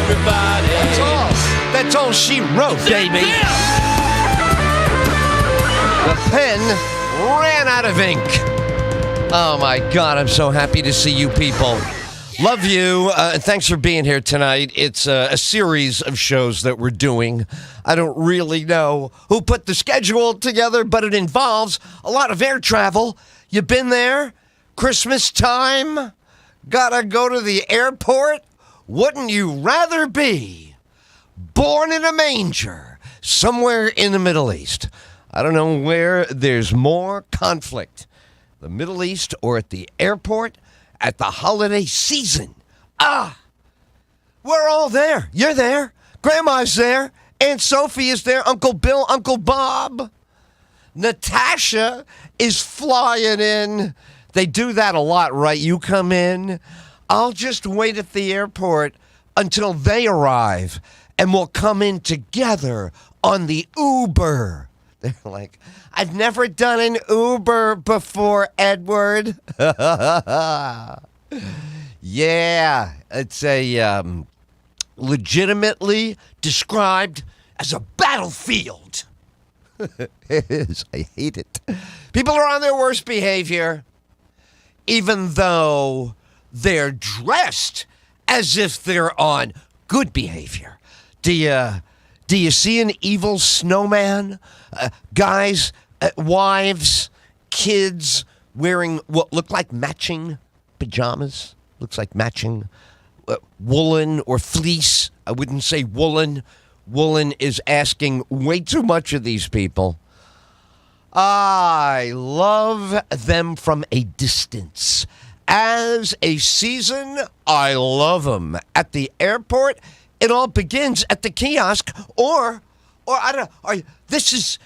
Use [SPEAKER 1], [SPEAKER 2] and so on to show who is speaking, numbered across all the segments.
[SPEAKER 1] everybody.
[SPEAKER 2] That's all she wrote, baby. The pen ran out of ink. Oh, my God. I'm so happy to see you people. Love you. And thanks for being here tonight. It's a series of shows that we're doing. I don't really know who put the schedule together, but it involves a lot of air travel. You been there? Christmas time? Gotta go to the airport? Wouldn't you rather be born in a manger somewhere in the Middle East? I don't know where there's more conflict, the Middle East or at the airport at the holiday season. We're all there. You're there. Grandma's there. Aunt Sophie is there. Uncle Bill, Uncle Bob. Natasha is flying in. They do that a lot, right? You come in. I'll just wait at the airport until they arrive, and we'll come in together on the Uber. They're like, I've never done an Uber before, Edward. Yeah, it's a legitimately described as a battlefield. It is. I hate it. People are on their worst behavior, even though they're dressed as if they're on good behavior. Do you see an evil snowman? Guys, wives, kids wearing what look like matching pajamas. Looks like matching woolen or fleece. I wouldn't say woolen. Woolen is asking way too much of these people. I love them from a distance. As a season, I love them. At the airport, it all begins at the kiosk, or I don't know. This is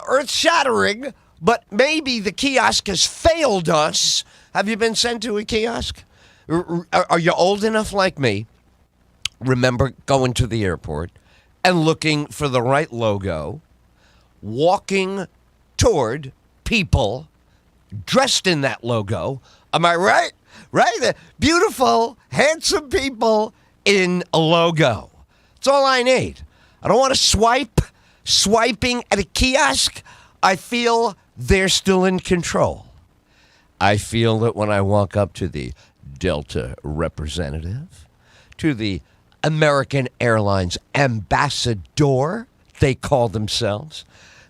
[SPEAKER 2] earth-shattering, but maybe the kiosk has failed us. Have you been sent to a kiosk? Are you old enough like me? Remember going to the airport and looking for the right logo, walking toward people dressed in that logo. Am I right? Right? Beautiful, handsome people in a logo. That's all I need. I don't want to swiping at a kiosk. I feel they're still in control. I feel that when I walk up to the Delta representative, to the American Airlines ambassador, they call themselves.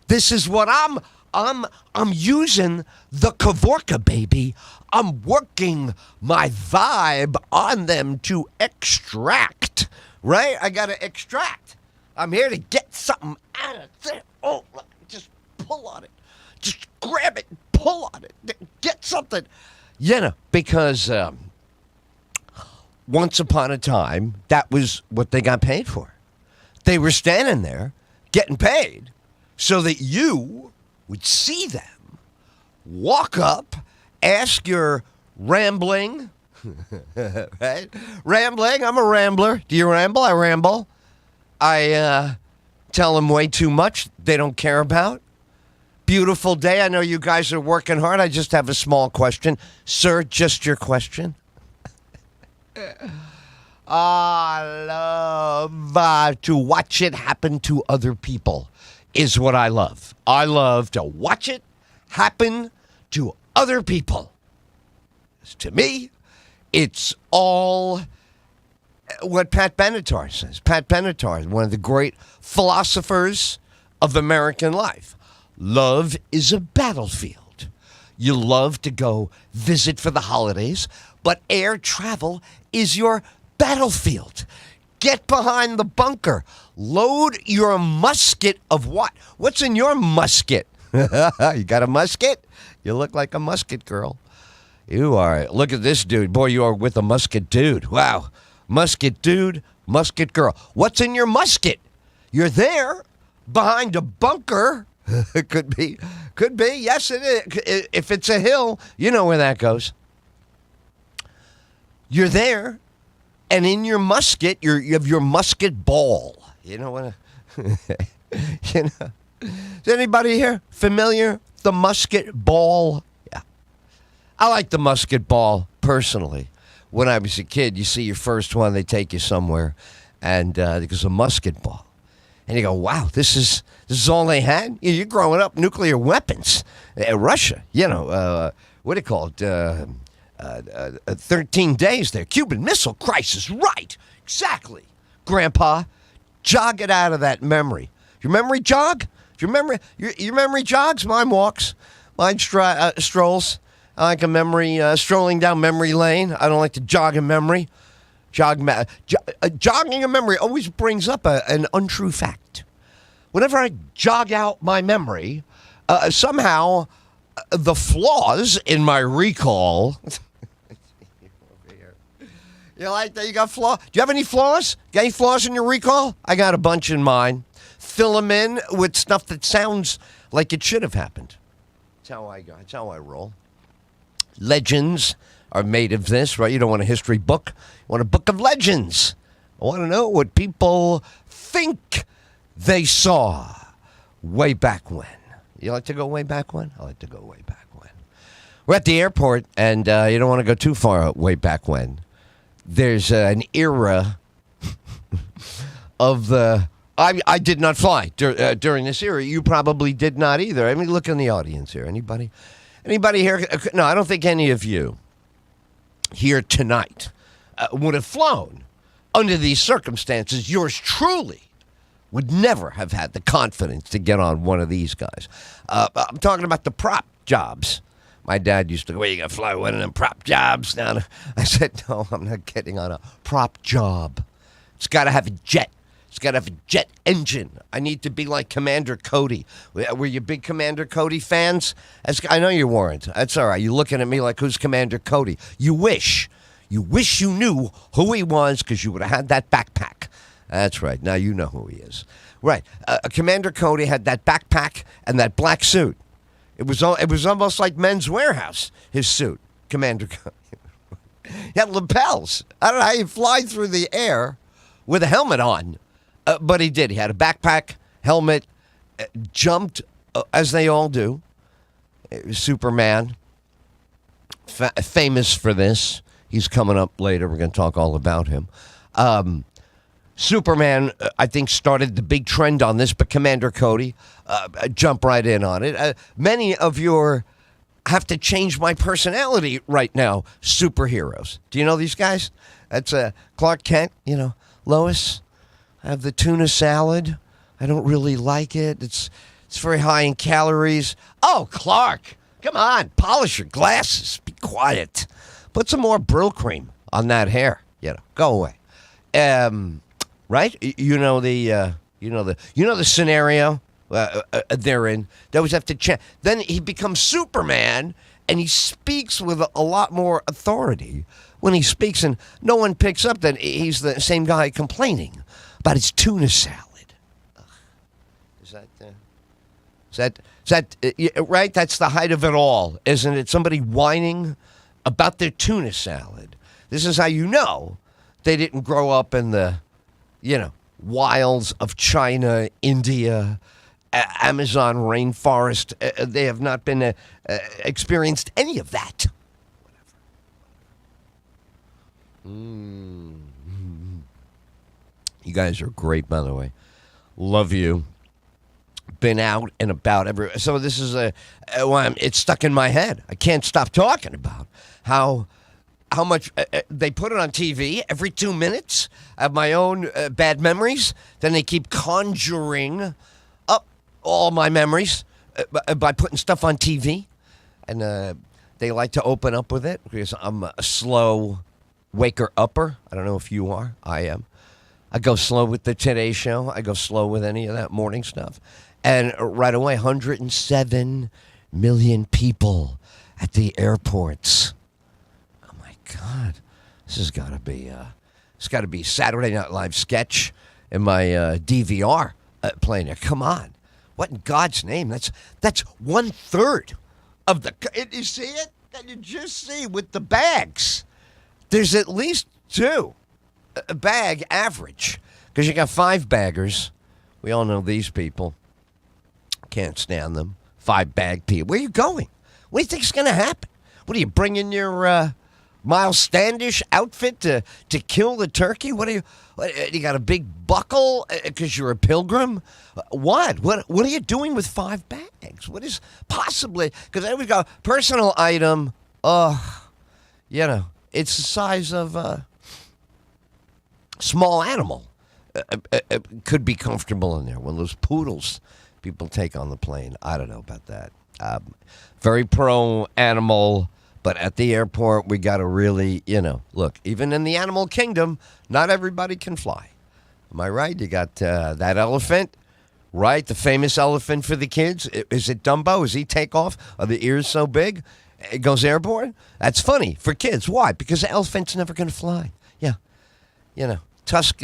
[SPEAKER 2] This is what I'm using the Kavorka, baby. I'm working my vibe on them to extract, right? I got to extract. I'm here to get something out of there. Oh, just pull on it. Just grab it, pull on it, get something. You know, because once upon a time, that was what they got paid for. They were standing there getting paid so that you would see them, walk up, ask your rambling, right? Rambling, I'm a rambler. Do you ramble? I ramble. I tell them way too much they don't care about. Beautiful day. I know you guys are working hard. I just have a small question. Sir, just your question. I love to watch it happen to other people is what I love. I love to watch it happen to other people. To me, it's all what Pat Benatar says. Pat Benatar, one of the great philosophers of American life. Love is a battlefield. You love to go visit for the holidays, but air travel is your battlefield. Get behind the bunker. Load your musket of what? What's in your musket? You got a musket? You look like a musket girl. You are. Look at this dude. Boy, you are with a musket dude. Wow. Musket dude, musket girl. What's in your musket? You're there behind a bunker. Could be. Yes, it is. If it's a hill, you know where that goes. You're there, and in your musket, you have your musket ball. You know what? You know. Is anybody here familiar? The musket ball. Yeah, I like the musket ball personally. When I was a kid, you see your first one, they take you somewhere, and it was a musket ball. And you go, wow, this is all they had? You're growing up nuclear weapons. Russia, what do you call it? 13 days there. Cuban Missile Crisis. Right. Exactly. Grandpa, jog it out of that memory. Your memory jog? Your memory jogs? Mine walks. Mine strolls. I like a memory, strolling down memory lane. I don't like to jog a memory. Jogging a memory always brings up an untrue fact. Whenever I jog out my memory, somehow the flaws in my recall. You like that? You got flaws? Do you have any flaws? Got any flaws in your recall? I got a bunch in mine. Fill them in with stuff that sounds like it should have happened. That's how I roll. Legends are made of this, right? You don't want a history book. You want a book of legends. I want to know what people think they saw way back when. You like to go way back when? I like to go way back when. We're at the airport, and you don't want to go too far way back when. There's an era of the... I did not fly during this era. You probably did not either. I mean, look in the audience here. Anybody here? No, I don't think any of you here tonight would have flown under these circumstances. Yours truly would never have had the confidence to get on one of these guys. I'm talking about the prop jobs. My dad used to go, "Where you going to fly one of them prop jobs?" Now, I said, "No, I'm not getting on a prop job. It's got to have a jet. It's got to have a jet engine. I need to be like Commander Cody." Were you big Commander Cody fans? I know you weren't. That's all right. You're looking at me like, who's Commander Cody? You wish you knew who he was, because you would have had that backpack. That's right. Now you know who he is. Right. Commander Cody had that backpack and that black suit. It was almost like Men's Warehouse, his suit. Commander Cody. He had lapels. I don't know how you fly through the air with a helmet on. But he did. He had a backpack, helmet, jumped, as they all do. Superman, famous for this. He's coming up later. We're going to talk all about him. Superman, I think, started the big trend on this, but Commander Cody jumped right in on it. Many of your have to change my personality right now superheroes. Do you know these guys? That's Clark Kent, Lois. I have the tuna salad. I don't really like it. It's very high in calories. Oh, Clark, come on, polish your glasses. Be quiet. Put some more Brill cream on that hair. Go away. Right? You know the scenario they're in. They always have to check. Then he becomes Superman, and he speaks with a lot more authority when he speaks, and no one picks up that he's the same guy complaining about his tuna salad. Is that right? That's the height of it all, isn't it? Somebody whining about their tuna salad. This is how you know they didn't grow up in the, wilds of China, India, Amazon rainforest. They have not been experienced any of that. Whatever. You guys are great, by the way. Love you. Been out and about everywhere. So this is it's stuck in my head. I can't stop talking about how much they put it on TV every 2 minutes. I have my own bad memories. Then they keep conjuring up all my memories by putting stuff on TV. And they like to open up with it because I'm a slow waker-upper. I don't know if you are. I am. I go slow with the Today Show. I go slow with any of that morning stuff. And right away, 107 million people at the airports. Oh, my God. This has got to be a Saturday Night Live sketch in my DVR playing there. Come on. What in God's name? That's 1/3 of the... You see it? Can you just see with the bags? There's at least 2. A bag average, because you got 5 baggers. We all know these people. Can't stand them. 5 bag people. Where are you going? What do you think is going to happen? What are you bringing your Miles Standish outfit to kill the turkey? You got a big buckle because you're a pilgrim? What are you doing with 5 bags? What is possibly, because there we go, personal item, it's the size of a small animal. Could be comfortable in there. One of those poodles people take on the plane. I don't know about that. Very pro animal, but at the airport, we got to really, look, even in the animal kingdom, not everybody can fly. Am I right? You got that elephant, right? The famous elephant for the kids. Is it Dumbo? Does he take off? Are the ears so big? It goes airborne? That's funny for kids. Why? Because the elephant's never going to fly. Yeah. Tusk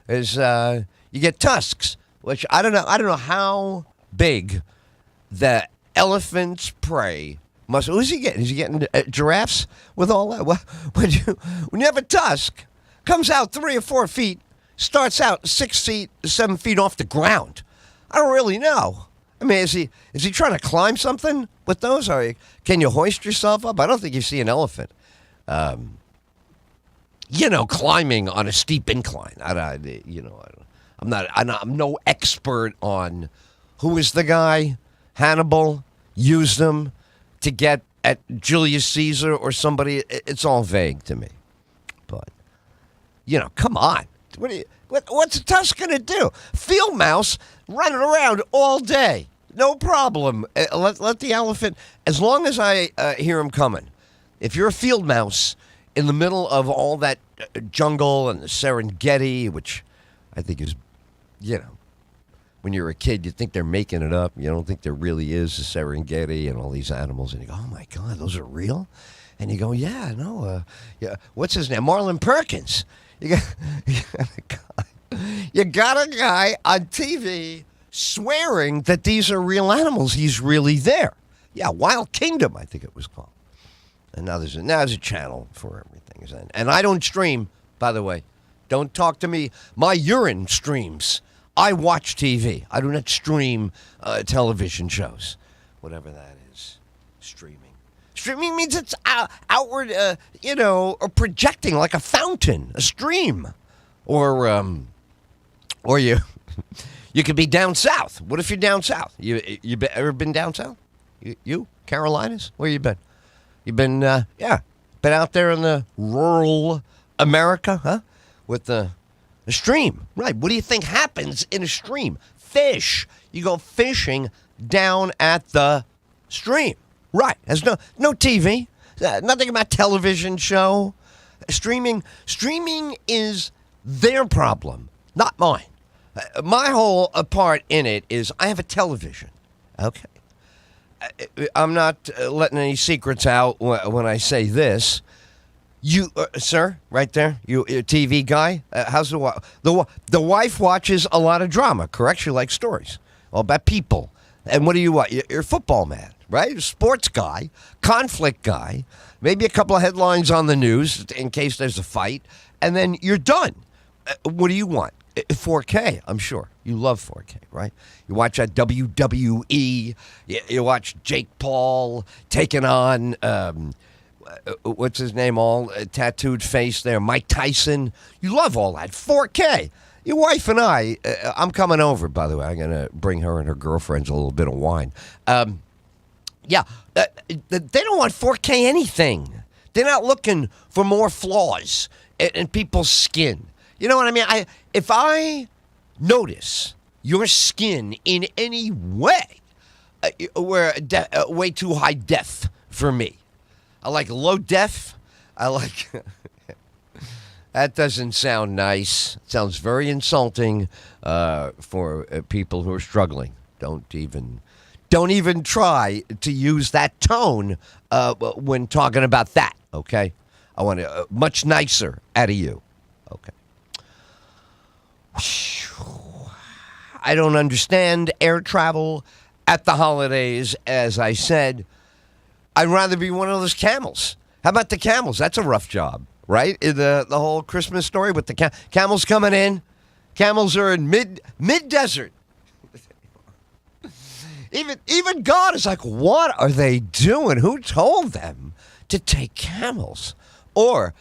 [SPEAKER 2] is, you get tusks, which I don't know how big the elephant's prey must. Who's he getting? Is he getting giraffes with all that? When you have a tusk, comes out 3 or 4 feet, starts out 6 feet, 7 feet off the ground. I don't really know. I mean, is he trying to climb something with those? Or can you hoist yourself up? I don't think you see an elephant, climbing on a steep incline. I'm no expert on who is the guy. Hannibal used them to get at Julius Caesar or somebody. It's all vague to me. But, come on. What's a tusk going to do? Field mouse running around all day. No problem. Let the elephant, as long as I hear him coming. If you're a field mouse in the middle of all that jungle and the Serengeti, which I think is, when you're a kid, you think they're making it up. You don't think there really is a Serengeti and all these animals. And you go, oh, my God, those are real? And you go, yeah, no. What's his name? Marlon Perkins. You got a guy on TV swearing that these are real animals. He's really there. Yeah, Wild Kingdom, I think it was called. And now there's a channel for everything. And I don't stream, by the way. Don't talk to me. My urine streams. I watch TV. I do not stream television shows. Whatever that is. Streaming. Streaming means it's outward, or projecting like a fountain, a stream. Or you could be down south. What if you're down south? You ever been down south? You? Carolinas? Where you been? You been, been out there in the rural America, huh? With the stream. Right. What do you think happens in a stream? Fish. You go fishing down at the stream. Right. There's no TV. Nothing about television show. Streaming is their problem, not mine. My whole part in it is I have a television. Okay. I'm not letting any secrets out when I say this. You, sir, right there, you a TV guy. How's the wife watches a lot of drama? Correct? She likes stories, all about people. And what do you want? You're a football man, right? You're a sports guy, conflict guy. Maybe a couple of headlines on the news in case there's a fight, and then you're done. What do you want? 4K, I'm sure. You love 4K, right? You watch that WWE. You watch Jake Paul taking on, what's his name, all tattooed face there, Mike Tyson. You love all that. 4K. Your wife and I'm coming over, by the way. I'm going to bring her and her girlfriends a little bit of wine. They don't want 4K anything. They're not looking for more flaws in people's skin. You know what I mean? If I notice your skin in any way, we're way too high def for me. I like low def. I like... That doesn't sound nice. It sounds very insulting for people who are struggling. Don't even try to use that tone when talking about that, okay? I want much nicer out of you, okay? I don't understand air travel at the holidays, as I said. I'd rather be one of those camels. How about the camels? That's a rough job, right? The whole Christmas story with the camels coming in. Camels are in mid-desert. Even God is like, what are they doing? Who told them to take camels Or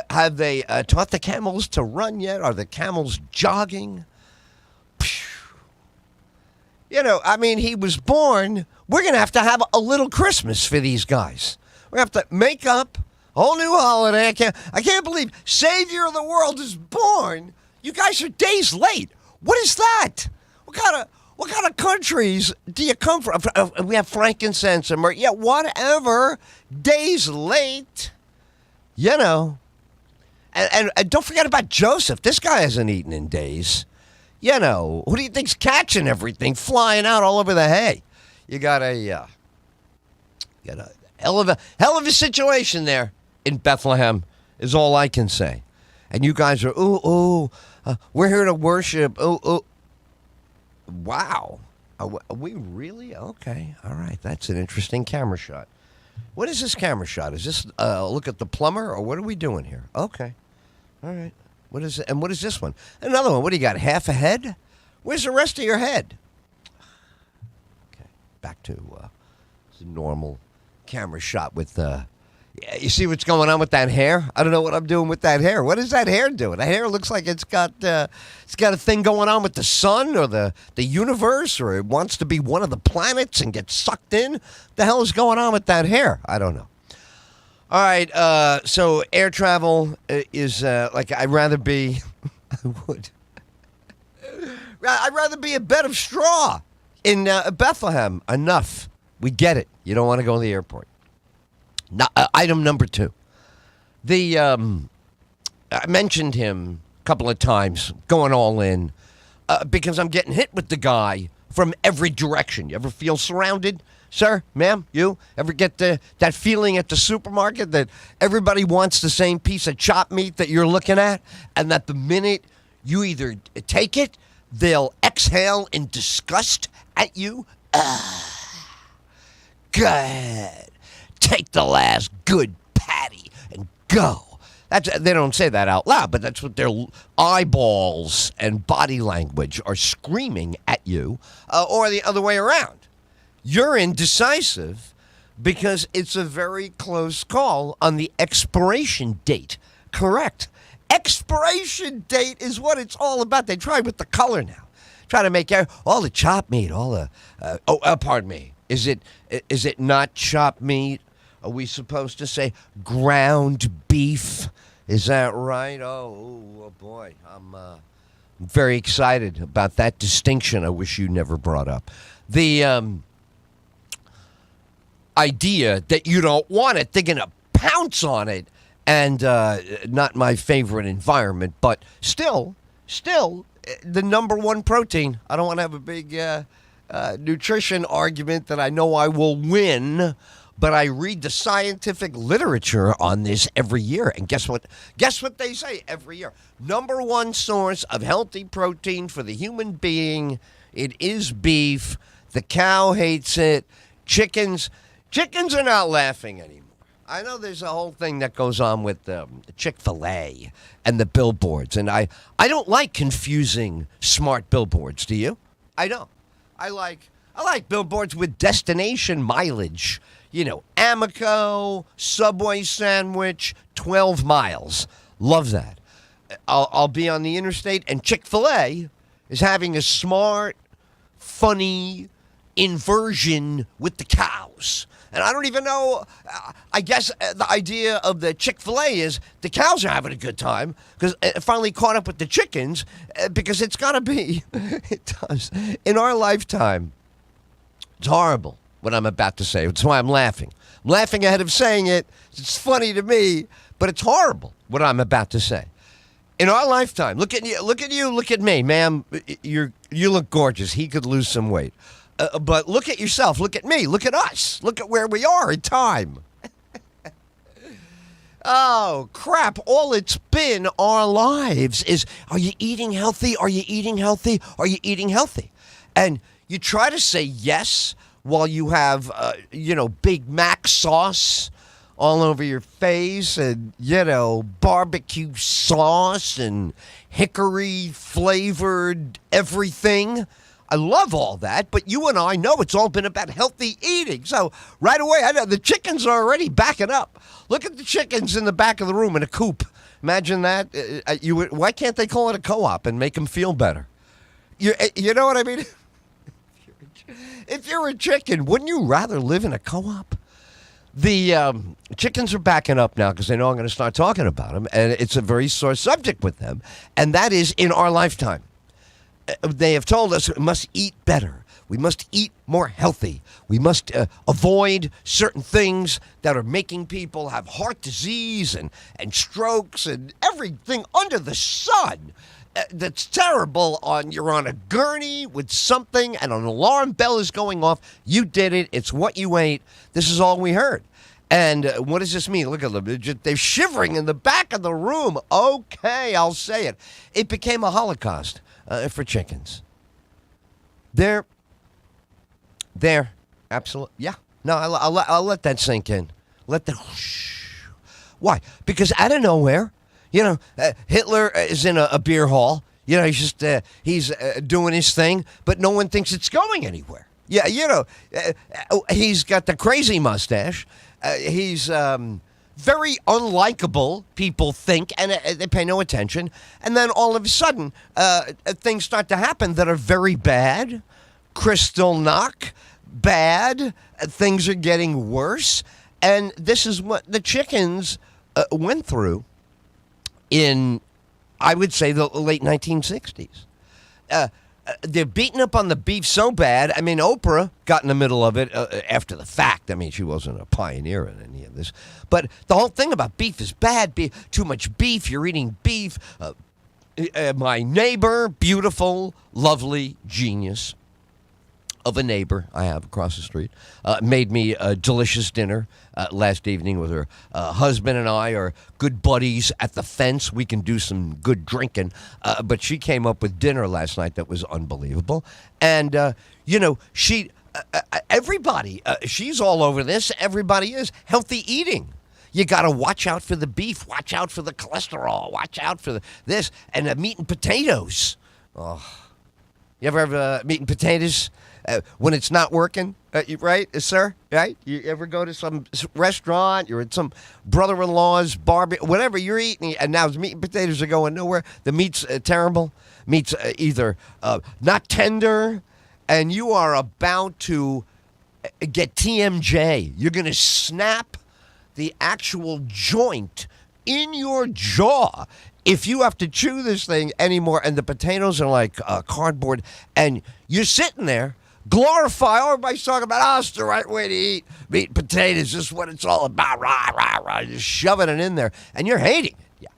[SPEAKER 2] have they taught the camels to run yet? Are the camels jogging? You know, I mean, he was born. We're going to have a little Christmas for these guys. We're going to have to make up a whole new holiday. I can't believe Savior of the world is born. You guys are days late. What is that? What kind of countries do you come from? We have frankincense and myrrh. Yeah, whatever. Days late. You know. And don't forget about Joseph. This guy hasn't eaten in days. You know, who do you think's catching everything, flying out all over the hay? You got a hell of a situation there in Bethlehem, is all I can say. And you guys are, we're here to worship. Wow. Are we really? Okay. All right. That's an interesting camera shot. What is this camera shot? Is this look at the plumber, or what are we doing here? Okay. All right. What is it? And what is this one? Another one. What do you got? Half a head? Where's the rest of your head? Okay. Back to the normal camera shot with you see what's going on with that hair? I don't know what I'm doing with that hair. What is that hair doing? The hair looks like it's got a thing going on with the sun or the universe, or it wants to be one of the planets and get sucked in. The hell is going on with that hair? I don't know. All right, so air travel is like I'd rather be. I'd rather be a bed of straw in Bethlehem. Enough. We get it. You don't want to go to the airport. Item number 2. I mentioned him a couple of times, going all in, because I'm getting hit with the guy from every direction. You ever feel surrounded? Sir, ma'am, you ever get that feeling at the supermarket that everybody wants the same piece of chopped meat that you're looking at, and that the minute you either take it, they'll exhale in disgust at you? Good. Take the last good patty and go. They don't say that out loud, but that's what their eyeballs and body language are screaming at you, or the other way around. You're indecisive because it's a very close call on the expiration date. Correct. Expiration date is what it's all about. They try with the color now. Try to make all the chopped meat, all the... pardon me. Is it not chopped meat? Are we supposed to say ground beef? Is that right? Oh boy. I'm very excited about that distinction I wish you never brought up. The idea that you don't want it, they're going to pounce on it, and not my favorite environment, but still, the number one protein. I don't want to have a big nutrition argument that I know I will win, but I read the scientific literature on this every year, and guess what? Guess what they say every year? Number one source of healthy protein for the human being, it is beef. The cow hates it. Chickens are not laughing anymore. I know there's a whole thing that goes on with Chick-fil-A and the billboards, and I don't like confusing smart billboards. Do you? I don't. I like billboards with destination mileage. You know, Amoco, Subway sandwich, 12 miles. Love that. I'll be on the interstate, and Chick-fil-A is having a smart, funny inversion with the cows. And I don't even know, I guess the idea of the Chick-fil-A is the cows are having a good time because it finally caught up with the chickens, because it's got to be, it does. In our lifetime, it's horrible what I'm about to say. That's why I'm laughing. I'm laughing ahead of saying it. It's funny to me, but it's horrible what I'm about to say. In our lifetime, look at you, look at me, ma'am. You look gorgeous. He could lose some weight. But look at yourself. Look at me. Look at us. Look at where we are in time. Oh, crap. All it's been our lives is, are you eating healthy? Are you eating healthy? Are you eating healthy? And you try to say yes while you have, Big Mac sauce all over your face and, barbecue sauce and hickory flavored everything. I love all that, but you and I know it's all been about healthy eating. So right away, I know the chickens are already backing up. Look at the chickens in the back of the room in a coop. Imagine that. Why can't they call it a co-op and make them feel better? You know what I mean? If you're a chicken, wouldn't you rather live in a co-op? The chickens are backing up now because they know I'm going to start talking about them, and it's a very sore subject with them, and that is in our lifetime. They have told us we must eat better. We must eat more healthy. We must avoid certain things that are making people have heart disease and strokes and everything under the sun. That's terrible. You're on a gurney with something and an alarm bell is going off. You did it. It's what you ate. This is all we heard. And what does this mean? Look at them. They're shivering in the back of the room. Okay, I'll say it. It became a Holocaust for chickens. They're absolutely, yeah. No, I'll let that sink in. Why? Because out of nowhere, Hitler is in a beer hall. He's just he's doing his thing, but no one thinks it's going anywhere. Yeah, he's got the crazy mustache. He's very unlikable, people think, and they pay no attention. And then all of a sudden, things start to happen that are very bad. Crystal knock, bad. Things are getting worse. And this is what the chickens went through in, I would say, the late 1960s. They're beating up on the beef so bad. I mean, Oprah got in the middle of it after the fact. I mean, she wasn't a pioneer in any of this. But the whole thing about beef is bad. Too much beef. You're eating beef. My neighbor, beautiful, lovely, genius of a neighbor I have across the street, made me a delicious dinner last evening with her husband, and I are good buddies at the fence. We can do some good drinking. But she came up with dinner last night that was unbelievable. And, everybody, she's all over this. Everybody is. Healthy eating. You got to watch out for the beef. Watch out for the cholesterol. Watch out for this. And meat and potatoes. Oh. You ever have meat and potatoes? When it's not working, right, sir? Right? You ever go to some restaurant, you're at some brother-in-law's barbecue, whatever you're eating, and now meat and potatoes are going nowhere. The meat's terrible. Meat's either not tender, and you are about to get TMJ. You're going to snap the actual joint in your jaw if you have to chew this thing anymore, and the potatoes are like cardboard, and you're sitting there, glorify. Everybody's talking about, it's the right way to eat meat and potatoes. This is what it's all about. Rah, rah, rah. Just shoving it in there, and you're hating it. Yeah.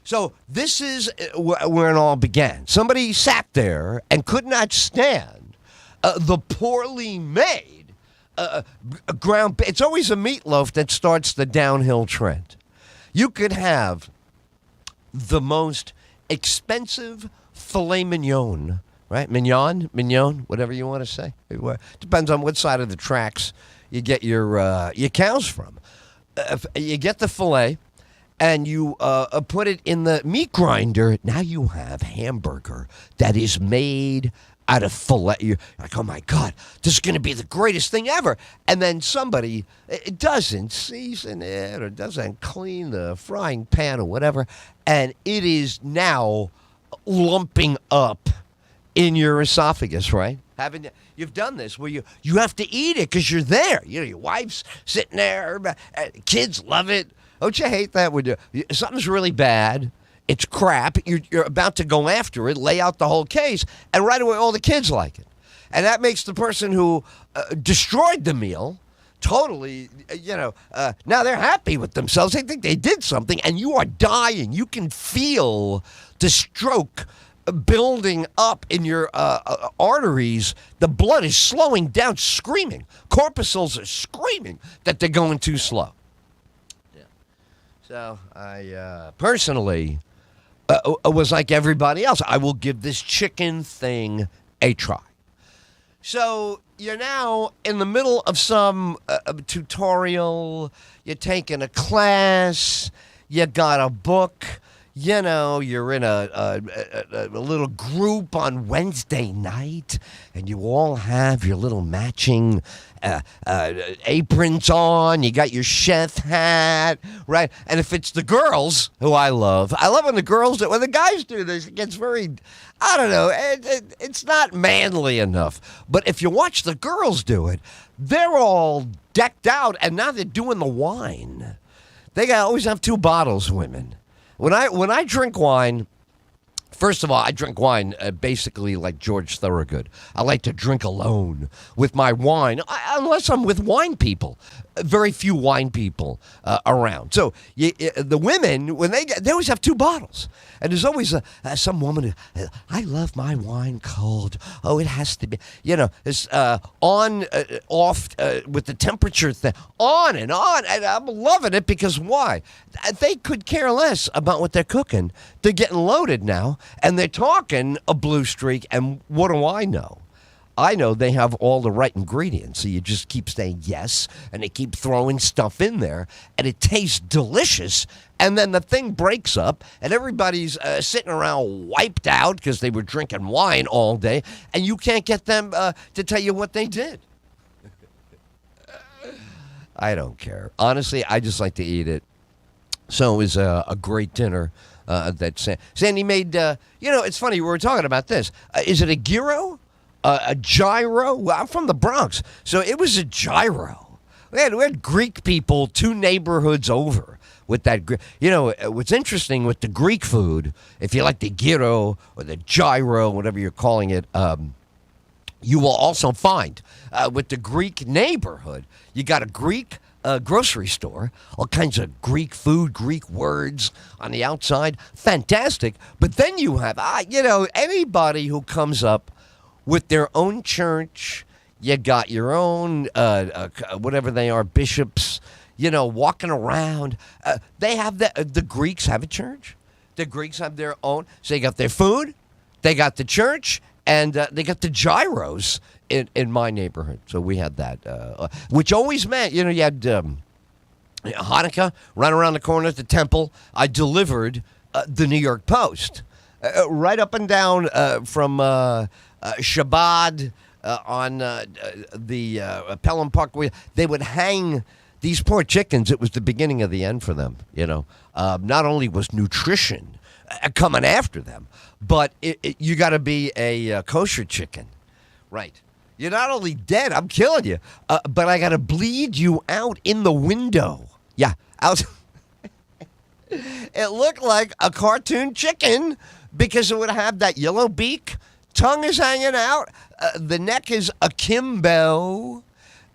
[SPEAKER 2] So this is where it all began. Somebody sat there and could not stand the poorly made ground. It's always a meatloaf that starts the downhill trend. You could have the most expensive filet mignon, right? Mignon, whatever you want to say. Depends on what side of the tracks you get your cows from. You get the filet, and you put it in the meat grinder. Now you have hamburger that is made out of filet. You're like, oh my God, this is going to be the greatest thing ever. And then somebody doesn't season it or doesn't clean the frying pan or whatever, and it is now lumping up in your esophagus, right? You've done this where you have to eat it because you're there. Your wife's sitting there. Kids love it. Don't you hate that when something's really bad? It's crap. You're about to go after it, lay out the whole case, and right away all the kids like it. And that makes the person who destroyed the meal totally, now they're happy with themselves. They think they did something, and you are dying. You can feel the stroke building up in your arteries. The blood is slowing down, screaming. Corpuscles are screaming that they're going too slow. Yeah. So I personally was like everybody else. I will give this chicken thing a try. So you're now in the middle of some tutorial. You're taking a class. You got a book. you're in a little group on Wednesday night, and you all have your little matching aprons on. You got your chef hat, right? And if it's the girls, who I love when the girls when the guys do this, it gets very, I don't know, it's not manly enough. But if you watch the girls do it, they're all decked out, and now they're doing the wine. They always have 2 bottles, women. When I drink wine, first of all, I drink wine basically like George Thorogood. I like to drink alone with my wine, unless I'm with wine people. Very few wine people around. So the women, when they always have 2 bottles. And there's always some woman who, I love my wine cold. Oh, it has to be, it's on, off, with the temperature thing, on and on. And I'm loving it because why? They could care less about what they're cooking. They're getting loaded now, and they're talking a blue streak, and what do I know? I know they have all the right ingredients, so you just keep saying yes, and they keep throwing stuff in there, and it tastes delicious, and then the thing breaks up, and everybody's sitting around wiped out because they were drinking wine all day, and you can't get them to tell you what they did. I don't care. Honestly, I just like to eat it. So it was a great dinner that Sandy made. It's funny, we were talking about this. Is it a gyro? A gyro? Well, I'm from the Bronx, so it was a gyro. We had Greek people 2 neighborhoods over with that. What's interesting with the Greek food, if you like the gyro or the gyro, whatever you're calling it, you will also find with the Greek neighborhood, you got a Greek grocery store, all kinds of Greek food, Greek words on the outside. Fantastic. But then you have, anybody who comes up with their own church, you got your own, whatever they are, bishops, walking around. They have the Greeks have a church. The Greeks have their own. So they got their food, they got the church, and they got the gyros in my neighborhood. So we had that, which always meant, you had Hanukkah right around the corner at the temple. I delivered the New York Post right up and down from Shabbat on the Pelham Parkway. They would hang these poor chickens. It was the beginning of the end for them. Not only was nutrition coming after them, but you got to be a kosher chicken, right? You're not only dead, I'm killing you, but I got to bleed you out in the window. Yeah, out. It looked like a cartoon chicken because it would have that yellow beak. Tongue is hanging out. The neck is akimbo.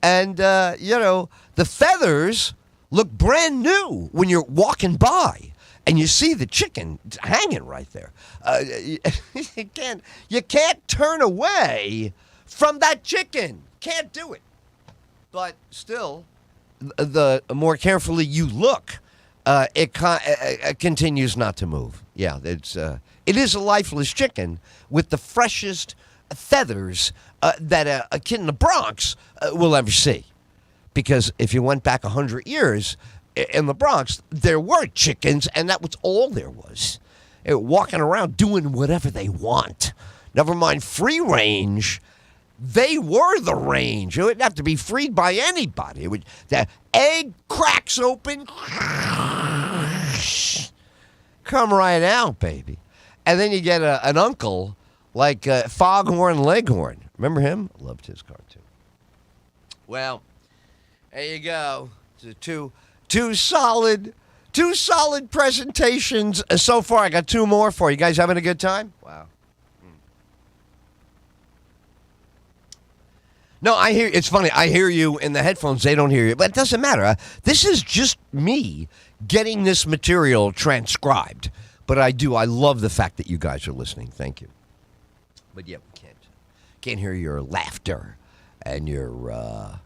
[SPEAKER 2] And, the feathers look brand new when you're walking by. And you see the chicken hanging right there. You can't turn away from that chicken. Can't do it. But still, the more carefully you look, it continues not to move. Yeah, it is a lifeless chicken with the freshest feathers that a kid in the Bronx will ever see. Because if you went back 100 years in the Bronx, there were chickens, and that was all there was. They were walking around doing whatever they want. Never mind free range. They were the range. It wouldn't have to be freed by anybody. The egg cracks open. Come right out, baby. And then you get an uncle like Foghorn Leghorn. Remember him? I loved his cartoon. Well, there you go. Two solid presentations so far. I got 2 more for you. Guys having a good time? Wow. No, I hear. It's funny. I hear you in the headphones. They don't hear you, but it doesn't matter. This is just me getting this material transcribed. But I love the fact that you guys are listening. Thank you. But yeah, we can't hear your laughter and your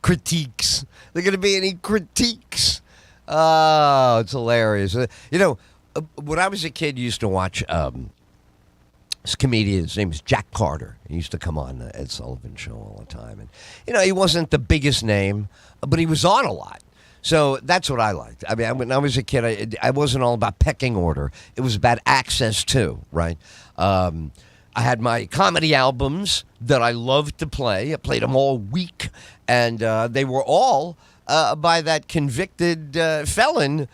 [SPEAKER 2] critiques. There going to be any critiques? Oh, it's hilarious. When I was a kid, you used to watch this comedian. His name is Jack Carter. He used to come on the Ed Sullivan Show all the time. And, he wasn't the biggest name, but he was on a lot. So that's what I liked. I mean, when I was a kid, I wasn't all about pecking order. It was about access too, right? I had my comedy albums that I loved to play. I played them all week, and they were all by that convicted felon,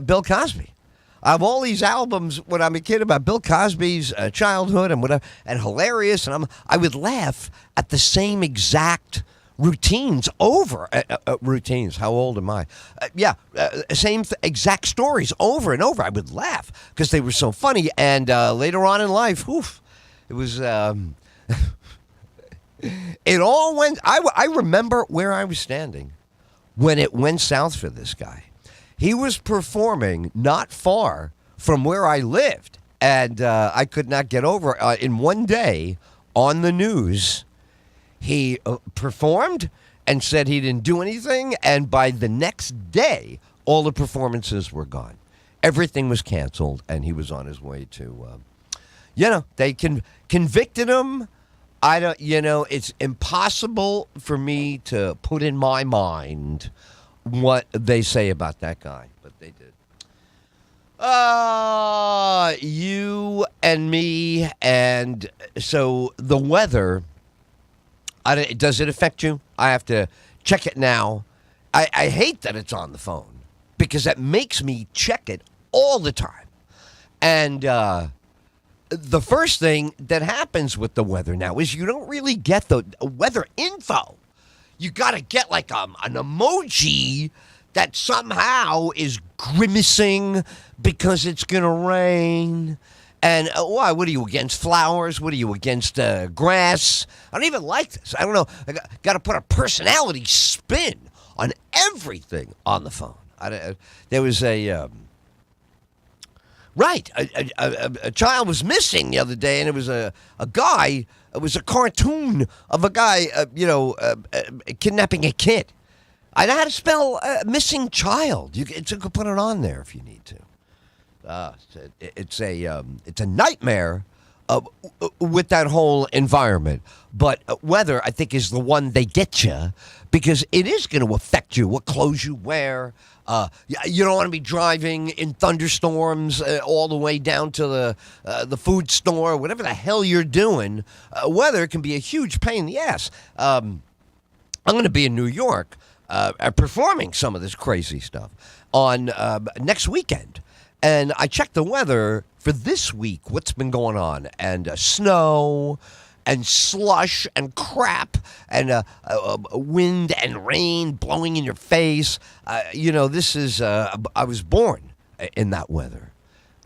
[SPEAKER 2] Bill Cosby. I have all these albums when I'm a kid about Bill Cosby's childhood and whatever, and hilarious, and I would laugh at the same exact routines over routines. How old am I? Same exact stories over and over. I would laugh because they were so funny. And later on in life, it was. It all went. I remember where I was standing when it went south for this guy. He was performing not far from where I lived, and I could not get over. In one day on the news, he performed and said he didn't do anything, and by the next day, all the performances were gone. Everything was canceled, and he was on his way to, they convicted him. I don't, it's impossible for me to put in my mind what they say about that guy, but they did. You and me, and so the weather. Does it affect you? I have to check it now. I hate that it's on the phone because that makes me check it all the time. And the first thing that happens with the weather now is you don't really get the weather info. You got to get like an emoji that somehow is grimacing because it's going to rain. And why? What are you against flowers? What are you against grass? I don't even like this. I don't know. I got to put a personality spin on everything on the phone. There was a child was missing the other day, and it was a guy. It was a cartoon of a guy, kidnapping a kid. I know how to spell missing child. You can put it on there if you need to. It's a nightmare with that whole environment. But weather, I think, is the one they get you because it is going to affect you. What clothes you wear. You don't want to be driving in thunderstorms all the way down to the food store, whatever the hell you're doing. Weather can be a huge pain in the ass. I'm going to be in New York performing some of this crazy stuff on next weekend. And I checked the weather for this week, what's been going on, and snow and slush and crap and wind and rain blowing in your face. This is, I was born in that weather.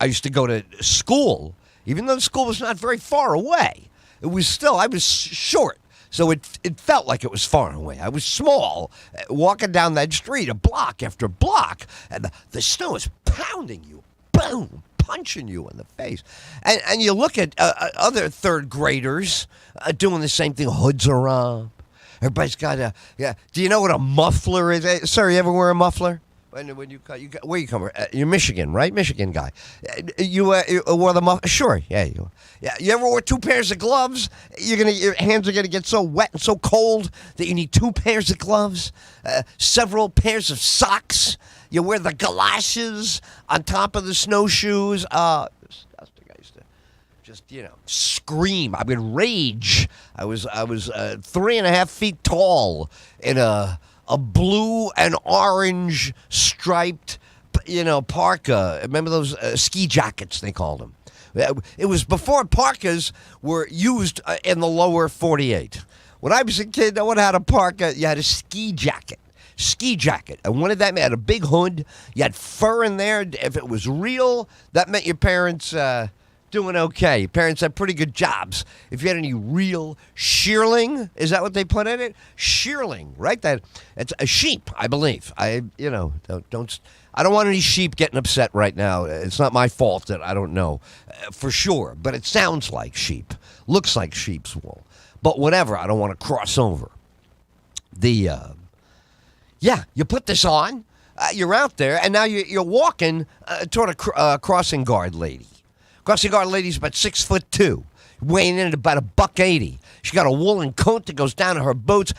[SPEAKER 2] I used to go to school, even though the school was not very far away. I was short. So it felt like it was far away. I was small, walking down that street, a block after block, and the snow is pounding you, boom, punching you in the face. And you look at other third graders doing the same thing. Hoods are up. Everybody's got a, yeah. Do you know what a muffler is? Sir, you ever wear a muffler? When you where you come from? You're Michigan, right? Michigan guy. You wore the muffler? Sure, yeah. You ever wore two pairs of gloves? Your hands are gonna get so wet and so cold that you need two pairs of gloves, several pairs of socks. You wear the galoshes on top of the snowshoes. Disgusting. I used to just scream. I would rage. I was 3.5 feet tall in a blue and orange striped, parka. Remember those ski jackets, they called them? It was before parkas were used in the lower 48. When I was a kid, no one had a parka. You had a ski jacket. And what did that mean? It had a big hood. You had fur in there. If it was real, that meant your parents doing okay. Your parents had pretty good jobs. If you had any real shearling, is that what they put in it? Shearling, right? It's a sheep, I believe. I don't want any sheep getting upset right now. It's not my fault that I don't know for sure, but it sounds like sheep. Looks like sheep's wool. But whatever, I don't want to cross over. You put this on, you're out there, and now you're walking toward a crossing guard lady. Crossing guard lady's about 6'2", weighing in at about $180. She got a woolen coat that goes down to her boots,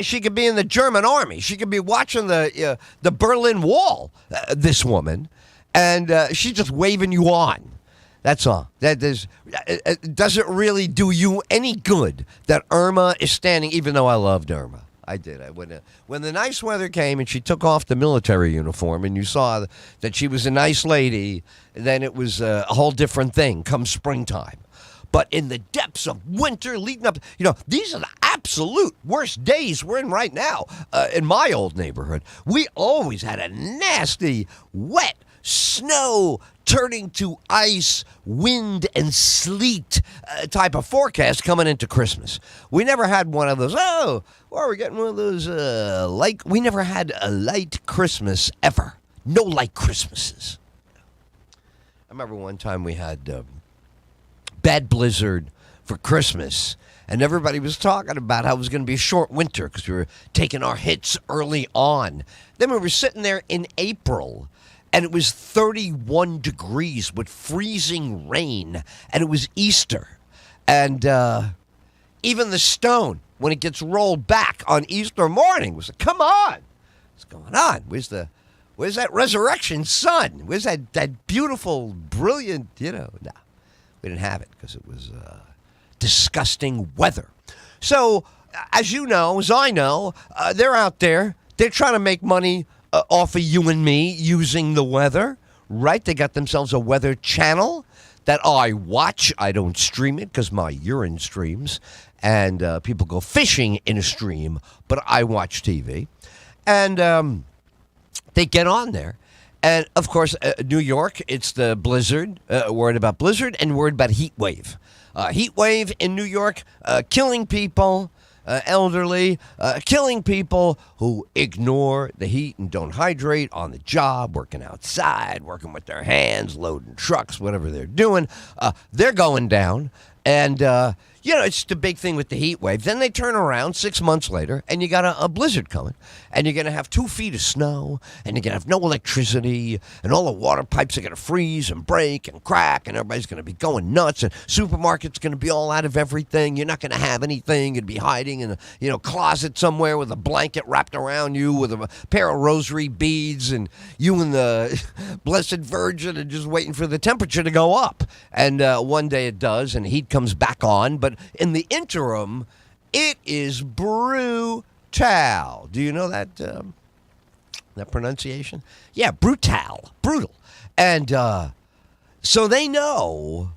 [SPEAKER 2] She could be in the German army. She could be watching the Berlin Wall, this woman, and she's just waving you on. That's all. It doesn't really do you any good that Irma is standing, even though I loved Irma. I did. When the nice weather came and she took off the military uniform and you saw that she was a nice lady, then it was a whole different thing come springtime. But in the depths of winter leading up, these are the absolute worst days we're in right now. In my old neighborhood, we always had a nasty, wet, snow turning to ice, wind, and sleet type of forecast coming into Christmas. We never had one of those, we're getting one of those, we never had a light Christmas ever. No light Christmases. I remember one time we had bad blizzard for Christmas, and everybody was talking about how it was going to be a short winter because we were taking our hits early on. Then we were sitting there in April, and it was 31 degrees with freezing rain, and it was Easter. And even the stone, when it gets rolled back on Easter morning, was like, come on, what's going on? Where's that resurrection sun? Where's that beautiful, brilliant, No, we didn't have it because it was disgusting weather. So, as you know, as I know, they're out there. They're trying to make money off of you and me using the weather, right? They got themselves a weather channel that I watch. I don't stream it because my urine streams, and people go fishing in a stream, but I watch TV. And they get on there. And, of course, New York, it's the blizzard, worried about blizzard, and worried about heat wave. Heat wave in New York, killing people, elderly, killing people who ignore the heat and don't hydrate on the job, working outside, working with their hands, loading trucks, whatever they're doing. They're going down, and it's the big thing with the heat wave. Then they turn around 6 months later, and you got a blizzard coming, and you're going to have 2 feet of snow, and you're going to have no electricity, and all the water pipes are going to freeze and break and crack, and everybody's going to be going nuts, and supermarkets going to be all out of everything. You're not going to have anything. You'd be hiding in a closet somewhere with a blanket wrapped around you with a pair of rosary beads, and you and the Blessed Virgin are just waiting for the temperature to go up. And one day it does, and heat comes back on, but in the interim, it is brutal. Do you know that pronunciation? Yeah, brutal. And so they know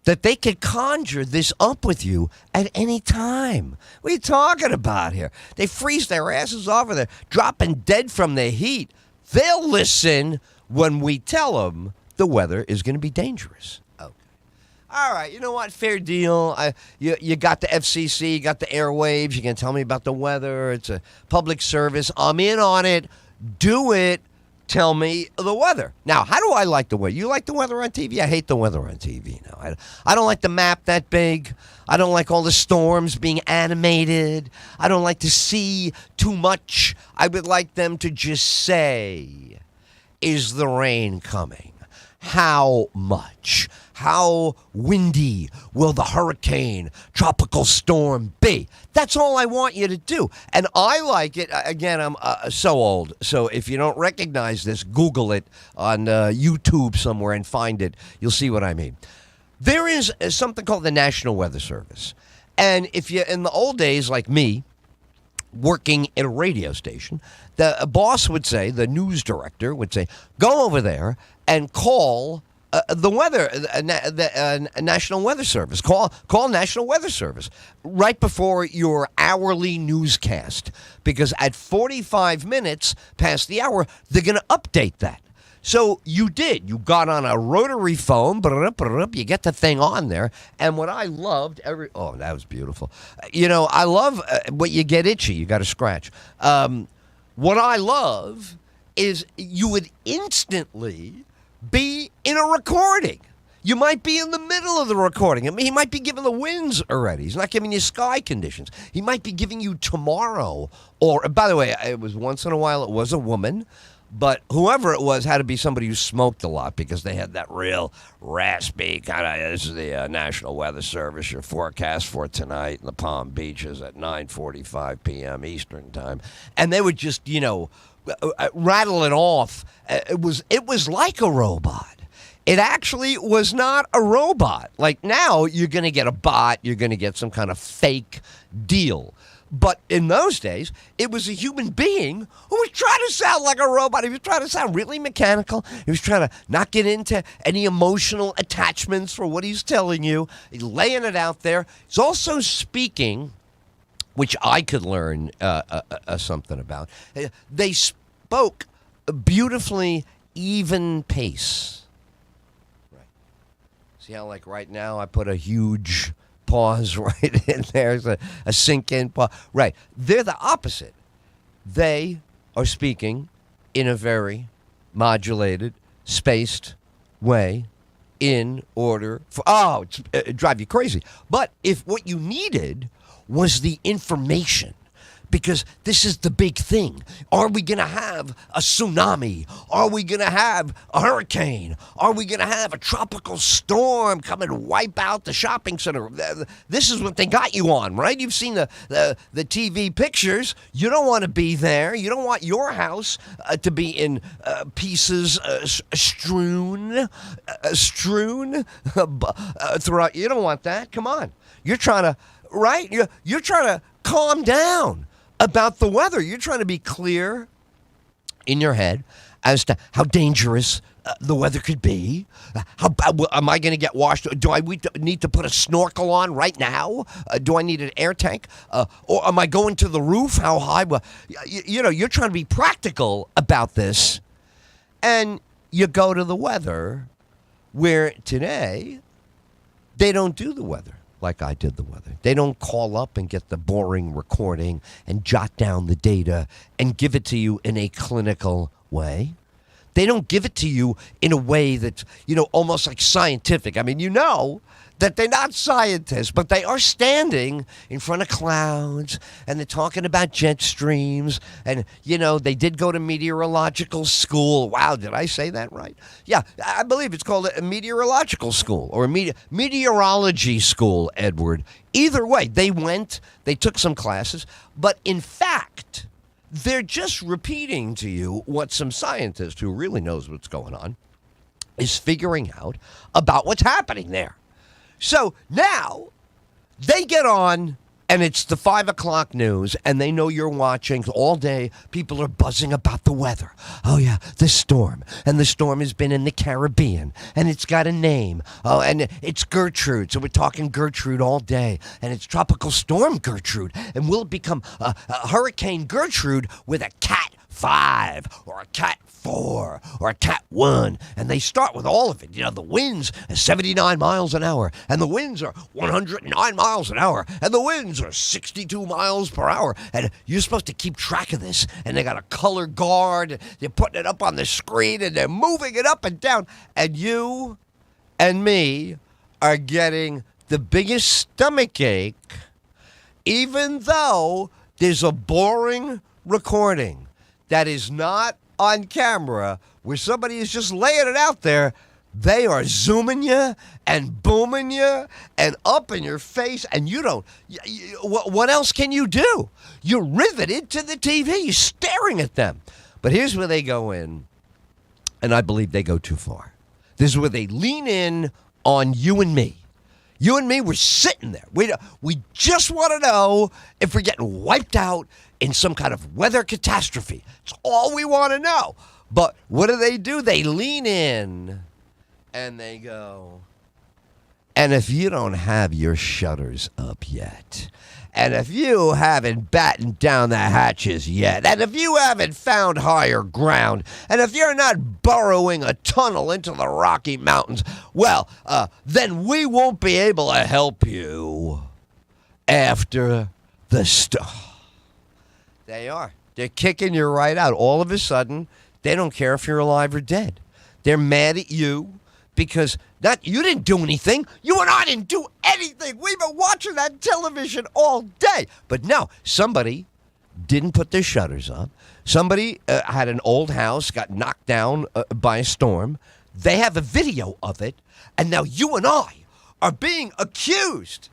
[SPEAKER 2] that they could conjure this up with you at any time. What are you talking about here? They freeze their asses off, or they're dropping dead from the heat. They'll listen when we tell them the weather is going to be dangerous. All right, you know what? Fair deal. You got the FCC, you got the airwaves. You can tell me about the weather. It's a public service. I'm in on it. Do it. Tell me the weather. Now, how do I like the weather? You like the weather on TV? I hate the weather on TV now. I don't like the map that big. I don't like all the storms being animated. I don't like to see too much. I would like them to just say, is the rain coming? How much? How windy will the hurricane, tropical storm be? That's all I want you to do. And I like it. Again, I'm so old. So if you don't recognize this, Google it on YouTube somewhere and find it. You'll see what I mean. There is something called the National Weather Service. And if you, in the old days, like me, working at a radio station, the boss would say, the news director would say, go over there and call the weather, the National Weather Service. Call National Weather Service right before your hourly newscast, because at 45 minutes past the hour, they're going to update that. So you did. You got on a rotary phone, you get the thing on there, and what I loved, that was beautiful. I love what you get itchy, you got to scratch. What I love is you would instantly be in a recording. You might be in the middle of the recording. I mean, he might be giving the winds already. He's not giving you sky conditions. He might be giving you tomorrow. Or, by the way, it was once in a while, it was a woman. But whoever it was had to be somebody who smoked a lot because they had that real raspy kind of. This is the National Weather Service. Your forecast for tonight in the Palm Beaches at 9:45 p.m. Eastern time, and they would just rattle it off. It was like a robot. It actually was not a robot. Like now, you're going to get a bot. You're going to get some kind of fake deal. But in those days, it was a human being who was trying to sound like a robot. He was trying to sound really mechanical. He was trying to not get into any emotional attachments for what he's telling you. He's laying it out there. He's also speaking, which I could learn something about. They spoke a beautifully even pace. Right. See how, like, right now I put a huge pause right in there. There's a sink in pause. Right. They're the opposite. They are speaking in a very modulated, spaced way in order for, it drive you crazy. But if what you needed was the information, because this is the big thing. Are we going to have a tsunami? Are we going to have a hurricane? Are we going to have a tropical storm come and wipe out the shopping center? This is what they got you on, right? You've seen the TV pictures. You don't want to be there. You don't want your house to be in pieces strewn throughout. You don't want that. Come on. You're trying to, right? You're trying to calm down about the weather. You're trying to be clear in your head as to how dangerous the weather could be. How am I going to get washed? Do I need to put a snorkel on right now? Do I need an air tank? Or am I going to the roof? How high? Well, you're trying to be practical about this. And you go to the weather, where today they don't do the weather like I did the weather. They don't call up and get the boring recording and jot down the data and give it to you in a clinical way. They don't give it to you in a way that's, almost like scientific. I mean, that they're not scientists, but they are standing in front of clouds and they're talking about jet streams. And, they did go to meteorological school. Wow, did I say that right? Yeah, I believe it's called a meteorological school or a meteorology school, Edward. Either way, they took some classes, but in fact, they're just repeating to you what some scientist who really knows what's going on is figuring out about what's happening there. So now they get on, and it's the 5 o'clock news, and they know you're watching all day. People are buzzing about the weather. Oh, yeah, the storm. And the storm has been in the Caribbean, and it's got a name. Oh, and it's Gertrude. So we're talking Gertrude all day. And it's Tropical Storm Gertrude. And will it become a Hurricane Gertrude with a Cat 5 or a Cat 4 or a Cat 1, and they start with all of it. The winds are 79 miles an hour, and the winds are 109 miles an hour, and the winds are 62 miles per hour, and you're supposed to keep track of this, and they got a color guard, they're putting it up on the screen, and they're moving it up and down, and you and me are getting the biggest stomach ache, even though there's a boring recording that is not on camera, where somebody is just laying it out there. They are zooming you and booming you and up in your face, and you don't. What else can you do? You're riveted to the TV. You're staring at them. But here's where they go in, and I believe they go too far. This is where they lean in on you and me. You and me, we're sitting there. We just want to know if we're getting wiped out in some kind of weather catastrophe. It's all we want to know. But what do? They lean in and they go, and if you don't have your shutters up yet, and if you haven't battened down the hatches yet, and if you haven't found higher ground, and if you're not burrowing a tunnel into the Rocky Mountains, well, then we won't be able to help you after the storm. They are. They're kicking you right out. All of a sudden, they don't care if you're alive or dead. They're mad at you because you didn't do anything. You and I didn't do anything. We've been watching that television all day. But no, somebody didn't put their shutters up. Somebody had an old house, got knocked down by a storm. They have a video of it, and now you and I are being accused.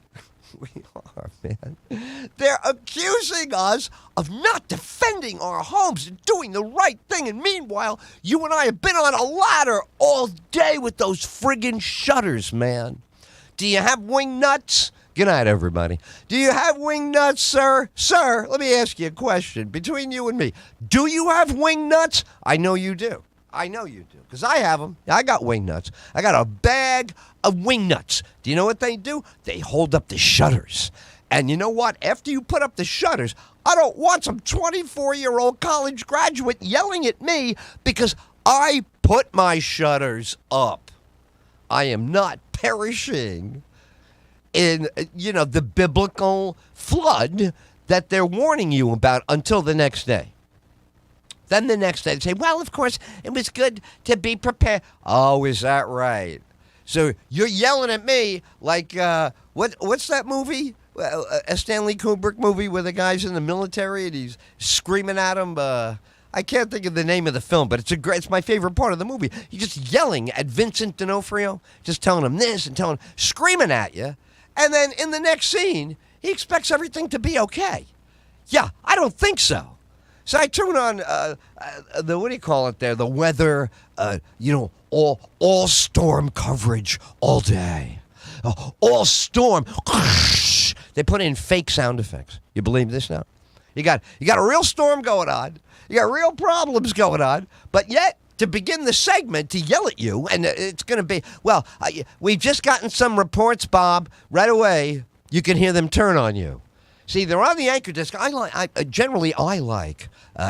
[SPEAKER 2] We are, man. They're accusing us of not defending our homes and doing the right thing. And meanwhile, you and I have been on a ladder all day with those friggin' shutters, man. Do you have wing nuts? Good night, everybody. Do you have wing nuts, sir? Sir, let me ask you a question between you and me. Do you have wing nuts? I know you do. I know you do, because I have them. I got wing nuts. I got a bag of wing nuts. Do you know what they do? They hold up the shutters. And you know what? After you put up the shutters, I don't want some 24-year-old college graduate yelling at me because I put my shutters up. I am not perishing in, the biblical flood that they're warning you about until the next day. Then the next day they say, well, of course, it was good to be prepared. Oh, is that right? So you're yelling at me like, what's that movie? A Stanley Kubrick movie where the guy's in the military and he's screaming at him. I can't think of the name of the film, but it's my favorite part of the movie. He's just yelling at Vincent D'Onofrio, just telling him this and screaming at you. And then in the next scene, he expects everything to be okay. Yeah, I don't think so. So I turn on the weather, all storm coverage all day. All storm. They put in fake sound effects. You believe this now? You got a real storm going on. You got real problems going on. But yet, to begin the segment, to yell at you, and it's going to be, we've just gotten some reports, Bob. Right away, you can hear them turn on you. See, they're on the anchor desk. I like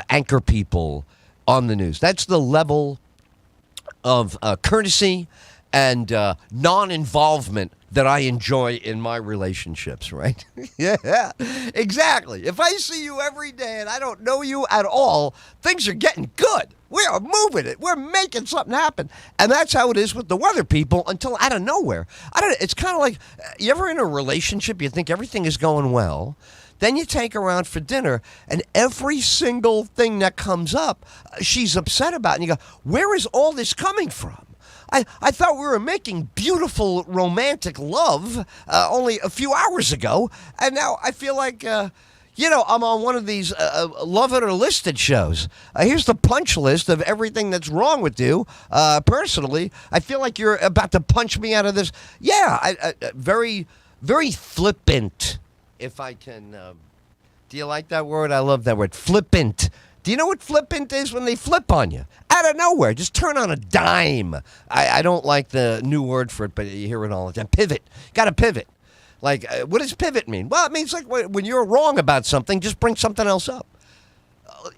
[SPEAKER 2] anchor people on the news. That's the level of courtesy and non-involvement that I enjoy in my relationships, right? Yeah, exactly. If I see you every day and I don't know you at all, things are getting good. We are moving it. We're making something happen. And that's how it is with the weather people until out of nowhere. It's kind of like, you ever in a relationship, you think everything is going well, then you take her out for dinner, and every single thing that comes up, she's upset about. And you go, where is all this coming from? I thought we were making beautiful romantic love only a few hours ago, and now I feel like, I'm on one of these Love It or Listed shows. Here's the punch list of everything that's wrong with you. Personally, I feel like you're about to punch me out of this. Yeah, very, very flippant, if I can. Do you like that word? I love that word, flippant. Do you know what flippant is? When they flip on you out of nowhere, just turn on a dime. I don't like the new word for it, but you hear it all the time. Pivot. Got to pivot. Like, what does pivot mean? Well, it means like when you're wrong about something, just bring something else up.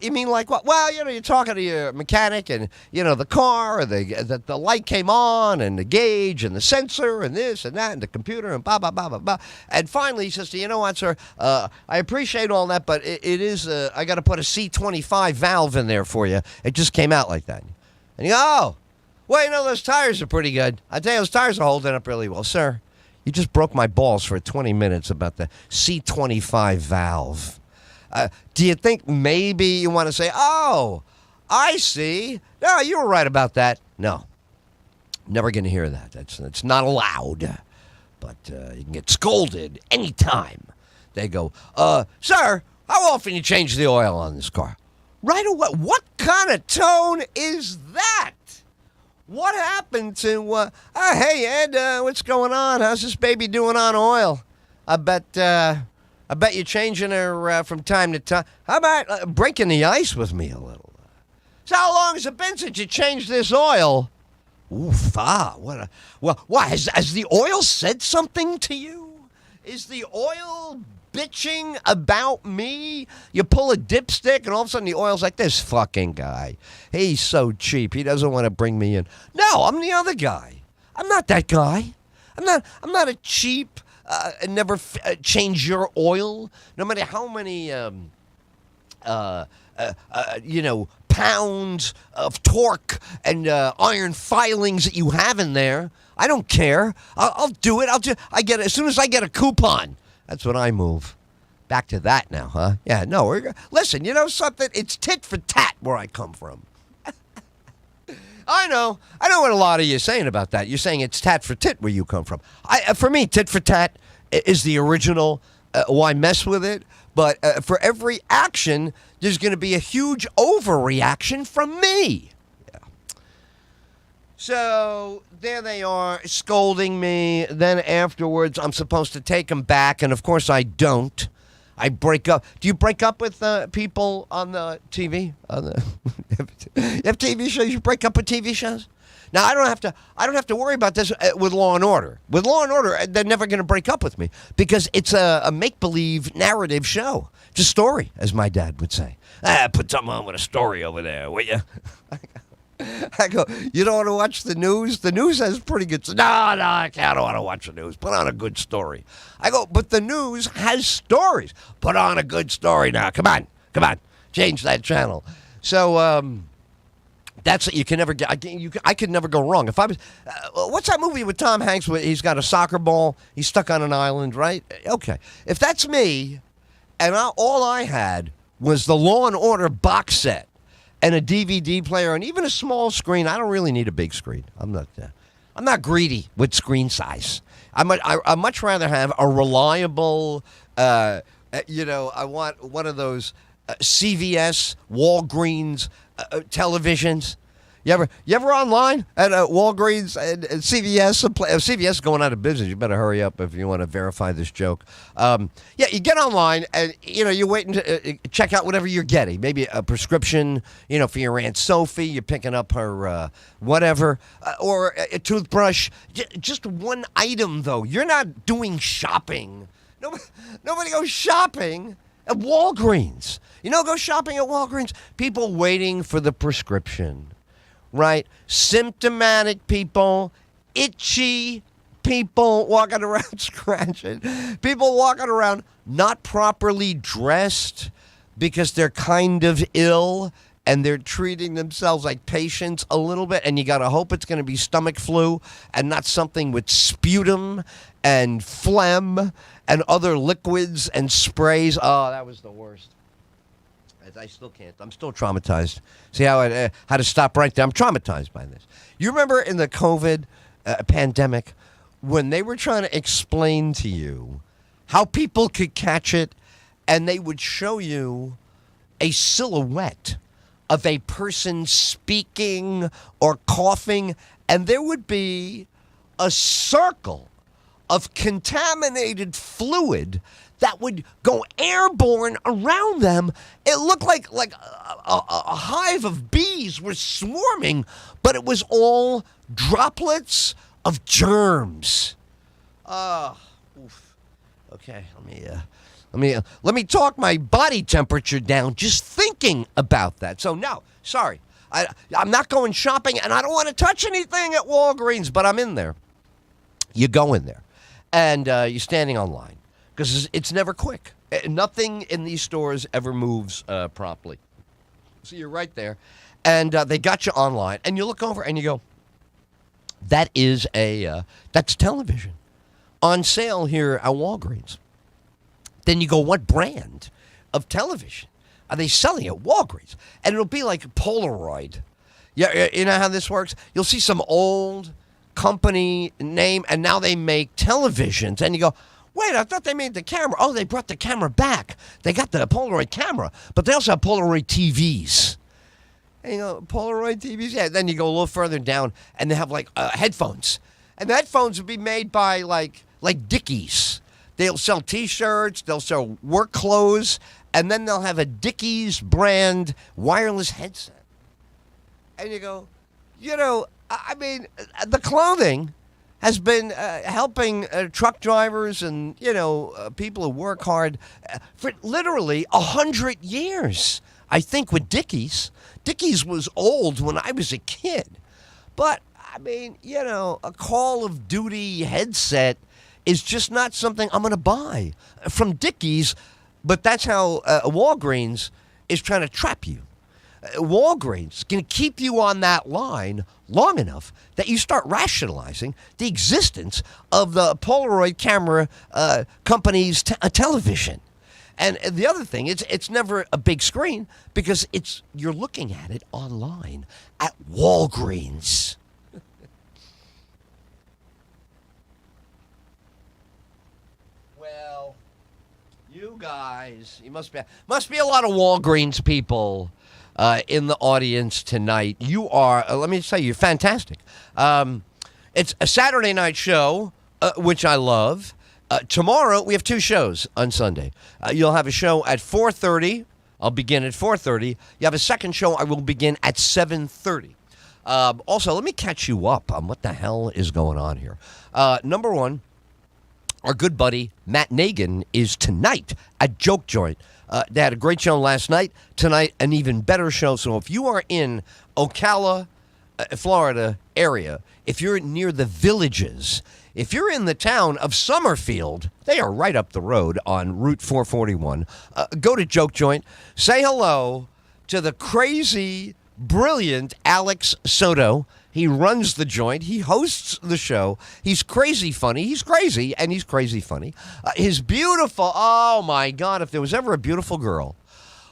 [SPEAKER 2] You mean like what? Well, you're talking to your mechanic and, the car, or the light came on and the gauge and the sensor and this and that and the computer and blah, blah, blah, blah, blah. And finally he says, you know what, sir, I appreciate all that, but it is, I got to put a C25 valve in there for you. It just came out like that. And you go, oh, well, those tires are pretty good. I tell you, those tires are holding up really well. Sir, you just broke my balls for 20 minutes about the C25 valve. Do you think maybe you want to say, oh, I see. No, you were right about that. No. Never going to hear that. That's not allowed. But you can get scolded anytime. They go, sir, how often you change the oil on this car? Right away. What kind of tone is that? What happened to, hey, Ed, what's going on? How's this baby doing on oil? I bet you're changing her from time to time. How about breaking the ice with me a little? So how long has it been since you changed this oil? Oof, has the oil said something to you? Is the oil bitching about me? You pull a dipstick and all of a sudden the oil's like, this fucking guy. He's so cheap. He doesn't want to bring me in. No, I'm the other guy. I'm not that guy. I'm not a cheap, never change your oil, no matter how many, pounds of torque and iron filings that you have in there. I don't care. I'll do it. As soon as I get a coupon. That's when I move. Back to that now, huh? Yeah, no. Listen, you know something? It's tit for tat where I come from. I know what a lot of you are saying about that. You're saying it's tat for tit where you come from. For me, tit for tat is the original. Why mess with it? But for every action, there's going to be a huge overreaction from me. Yeah. So there they are, scolding me. Then afterwards, I'm supposed to take them back, and of course I don't. I break up. Do you break up with people on the TV? You have TV shows. You break up with TV shows. Now I don't have to worry about this with Law and Order. With Law and Order, they're never going to break up with me because it's a make-believe narrative show. It's a story, as my dad would say. Put something on with a story over there, will you? I go, you don't want to watch the news? The news has pretty good... No, I don't want to watch the news. Put on a good story. I go, but the news has stories. Put on a good story now. Come on. Change that channel. So, that's what you can never get. I could never go wrong. If I was... what's that movie with Tom Hanks where he's got a soccer ball? He's stuck on an island, right? Okay. If that's me, and all I had was the Law and Order box set, and a DVD player, and even a small screen. I don't really need a big screen. I'm not greedy with screen size. I'd much rather have a reliable, I want one of those CVS, Walgreens televisions. You ever online at Walgreens and CVS? CVS is going out of business. You better hurry up if you want to verify this joke. You get online and you're waiting to check out whatever you're getting. Maybe a prescription, for your Aunt Sophie. You're picking up her whatever, or a toothbrush. Just one item though. You're not doing shopping. Nobody goes shopping at Walgreens. Go shopping at Walgreens. People waiting for the prescription. Right? Symptomatic people, itchy people walking around scratching, people walking around not properly dressed because they're kind of ill and they're treating themselves like patients a little bit, and you got to hope it's going to be stomach flu and not something with sputum and phlegm and other liquids and sprays. Oh, that was the worst. I still can't. I'm still traumatized. See how I had to stop right there? I'm traumatized by this. You remember in the COVID pandemic when they were trying to explain to you how people could catch it, and they would show you a silhouette of a person speaking or coughing, and there would be a circle of contaminated fluid that would go airborne around them. It looked like a hive of bees were swarming, but it was all droplets of germs. Oof. Okay, let me talk my body temperature down just thinking about that. So no, sorry, I'm not going shopping, and I don't want to touch anything at Walgreens, but I'm in there. You go in there, and you're standing online. Because it's never quick. Nothing in these stores ever moves properly. So you're right there. And they got you online. And you look over and you go, that's television. On sale here at Walgreens. Then you go, what brand of television are they selling at Walgreens? And it'll be like Polaroid. Yeah, you know how this works? You'll see some old company name, and now they make televisions. And you go, wait, I thought they made the camera. Oh, they brought the camera back. They got the Polaroid camera, but they also have Polaroid TVs. And Polaroid TVs? Yeah, then you go a little further down, and they have, headphones. And the headphones would be made by, like Dickies. They'll sell T-shirts, they'll sell work clothes, and then they'll have a Dickies brand wireless headset. And you go, the clothing has been helping truck drivers and, people who work hard for literally 100 years. I think with Dickies. Dickies was old when I was a kid. But, a Call of Duty headset is just not something I'm going to buy from Dickies. But that's how Walgreens is trying to trap you. Walgreens can keep you on that line long enough that you start rationalizing the existence of the Polaroid camera company's television. And the other thing, it's never a big screen because you're looking at it online at Walgreens. Well, you guys, you must be a lot of Walgreens people in the audience tonight. You are, let me tell you, you're fantastic. It's a Saturday night show, which I love. Tomorrow, we have two shows on Sunday. You'll have a show at 4:30. I'll begin at 4:30. You have a second show. I will begin at 7:30. Also, let me catch you up on what the hell is going on here. Number one, our good buddy Matt Nagan is tonight at Joke Joint. They had a great show last night. Tonight, an even better show. So if you are in Ocala, Florida area, if you're near the Villages, if you're in the town of Summerfield, they are right up the road on Route 441. Go to Joke Joint. Say hello to the crazy, brilliant Alex Soto. He runs the joint. He hosts the show. He's crazy funny. He's crazy, and he's crazy funny. His beautiful, oh, my God, if there was ever a beautiful girl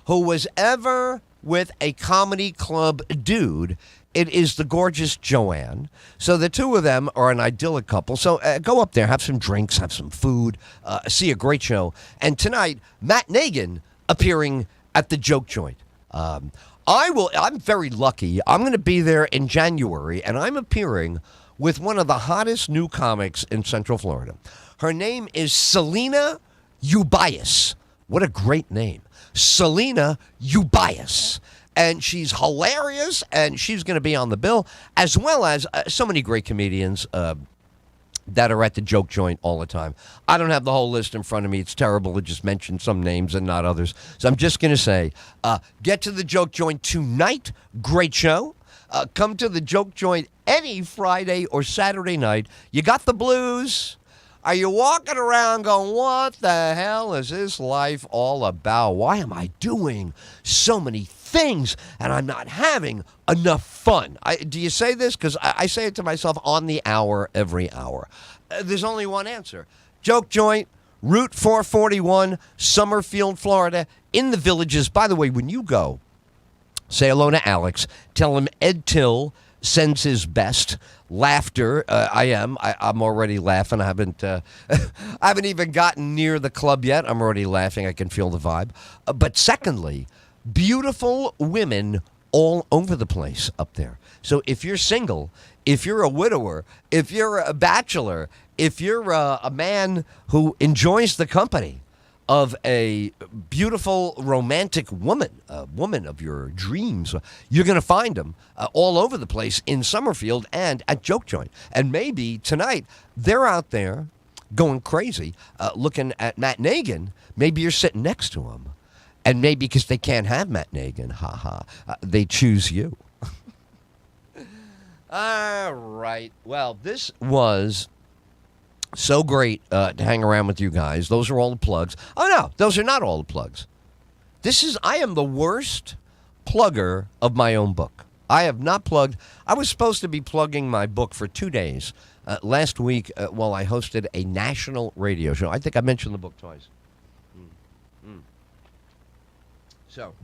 [SPEAKER 2] who was ever with a comedy club dude, it is the gorgeous Joanne. So the two of them are an idyllic couple. So go up there, have some drinks, have some food, see a great show. And tonight, Matt Nagan appearing at the Joke Joint. I'm very lucky. I'm going to be there in January, and I'm appearing with one of the hottest new comics in Central Florida. Her name is Selena Ubias. What a great name. Selena Ubias. And she's hilarious, and she's going to be on the bill, as well as so many great comedians that are at the Joke Joint all the time. I don't have the whole list in front of me. It's terrible to just mention some names and not others. So I'm just going to say, get to the Joke Joint tonight. Great show. Come to the Joke Joint any Friday or Saturday night. You got the blues. Are you walking around going, what the hell is this life all about? Why am I doing so many things and I'm not having enough fun? Do you say this? Because I say it to myself on the hour, every hour. There's only one answer. Joke Joint, Route 441, Summerfield, Florida, in the Villages. By the way, when you go, say hello to Alex. Tell him Ed Tyll sends his best. Laughter. I'm already laughing. I haven't even gotten near the club yet. I'm already laughing. I can feel the vibe. But secondly, beautiful women all over the place up there. So if you're single, if you're a widower, if you're a bachelor, if you're a man who enjoys the company of a beautiful romantic woman, a woman of your dreams, you're going to find them all over the place in Summerfield and at Joke Joint. And maybe tonight they're out there going crazy, looking at Matt Nagan. Maybe you're sitting next to him. And maybe because they can't have Matt Nagan, they choose you. All right. Well, this was so great to hang around with you guys. Those are all the plugs. Oh, no, those are not all the plugs. I am the worst plugger of my own book. I have not plugged. I was supposed to be plugging my book for 2 days last week while I hosted a national radio show. I think I mentioned the book twice. So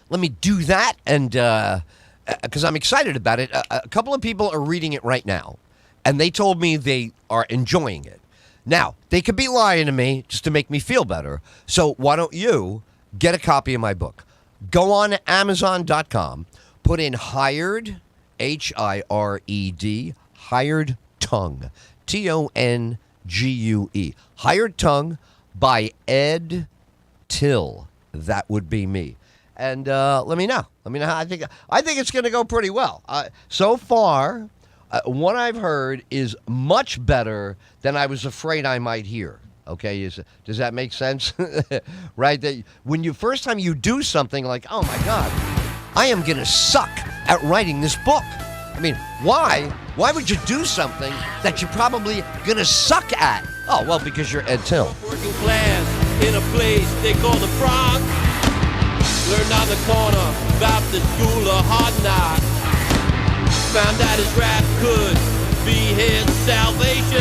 [SPEAKER 2] let me do that, and because I'm excited about it. A couple of people are reading it right now, and they told me they are enjoying it. Now, they could be lying to me just to make me feel better, so why don't you get a copy of my book? Go on Amazon.com, put in Hired, H-I-R-E-D, Hired Tongue, T-O-N-G-U-E, Hired Tongue by Ed Tyll. That would be me. And let me know. I think it's going to go pretty well. So far, what I've heard is much better than I was afraid I might hear. Okay, does that make sense? Right? That when first time you do something like, oh my God, I am going to suck at writing this book. I mean, why? Why would you do something that you're probably going to suck at? Oh, well, because you're Ed Tyll.
[SPEAKER 1] Working class in a place they call the Bronx. Learned on the corner about the school of hard knocks. Found out his rap could be his salvation.